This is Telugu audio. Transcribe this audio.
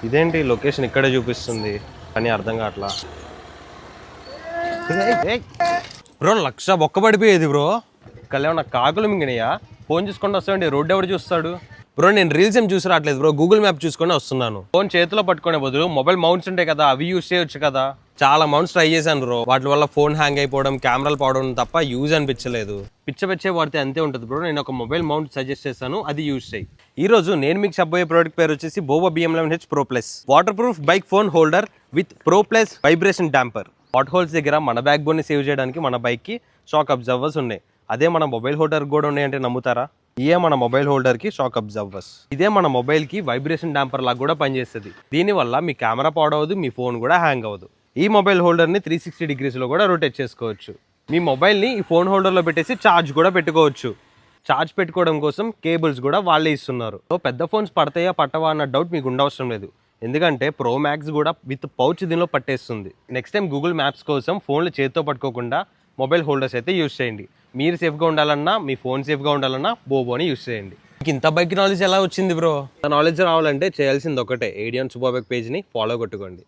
ఇదేంటి లొకేషన్ ఇక్కడే చూపిస్తుంది కానీ అర్థం కావట్లా. బ్రో 1,00,000 బొక్క పడిపోయేది బ్రో. ఇక్కడ ఏమన్నా కాకులు మింగినాయా? ఫోన్ చూసుకుంటూ వస్తామండి, రోడ్డు ఎవరు చూస్తాడు? బ్రో నేను రీల్స్ ఏం చూసి రావట్లేదు బ్రో, గూగుల్ మ్యాప్ చూసుకొని వస్తున్నాను. ఫోన్ చేతిలో పట్టుకునే బదులు మొబైల్ మౌంట్స్ ఉంటాయి కదా, అవి యూజ్ చేయొచ్చు కదా. చాలా మౌంట్స్ ట్రై చేశాను బ్రో, వాటి వల్ల ఫోన్ హ్యాంగ్ అయిపోవడం, కెమెరాలు పోవడం తప్ప యూజ్ అనిపించలేదు. పిచ్చే వాడితే అంతే ఉంటుంది బ్రో. నేను ఒక మొబైల్ మౌంట్ సజెస్ట్ చేస్తాను, అది యూజ్ చేయి. ఈ రోజు నేను మీకు చెప్పబోయే ప్రోడక్ట్ పేరు వచ్చేసి బోవో BM11H Pro Plus water proof bike phone holder with Pro Plus vibration damper. Hot holes దగ్గర మన బ్యాక్ బోన్ ని సేవ్ చేయడానికి మన బైక్ కి షాక్ అబ్జర్వర్స్ ఉన్నాయి. అదే మన మొబైల్ హోల్డర్ కూడా ఉన్నాయంటే నమ్ముతారా? ఇదే మన మొబైల్ హోల్డర్ కి షాక్ అబ్జర్వర్స్. ఇదే మన మొబైల్ కి వైబ్రేషన్ డాంపర్ లాగా కూడా పనిచేస్తుంది. దీనివల్ల మీ కెమెరా పాడవదు, మీ ఫోన్ కూడా హ్యాంగ్ అవ్వదు. ఈ మొబైల్ హోల్డర్ ని 360 degrees లో కూడా రొటేట్ చేసుకోవచ్చు. మీ మొబైల్ ని ఈ ఫోన్ హోల్డర్ లో పెట్టేసి ఛార్జ్ కూడా పెట్టుకోవచ్చు. ఛార్జ్ పెట్టుకోవడం కోసం కేబుల్స్ కూడా వాళ్ళే ఇస్తున్నారు. సో పెద్ద ఫోన్స్ పడతాయా పట్టవా అన్న డౌట్ మీకు ఉండవసరం లేదు, ఎందుకంటే ప్రో మ్యాక్స్ కూడా విత్ పౌచ్ దీనిలో పట్టేస్తుంది. నెక్స్ట్ టైం గూగుల్ మ్యాప్స్ కోసం ఫోన్లు చేతితో పట్టుకోకుండా మొబైల్ హోల్డర్స్ అయితే యూజ్ చేయండి. మీరు సేఫ్గా ఉండాలన్నా, మీ ఫోన్ సేఫ్గా ఉండాలన్నా బోబోని యూజ్ చేయండి. మీకు ఇంత బైక్ నాలెడ్జ్ ఎలా వచ్చింది బ్రో? నాలెడ్జ్ రావాలంటే చేయాల్సింది ఒకటే, ఏడియన్ సూపర్ బైక్ పేజ్ని ఫాలో కొట్టుకోండి.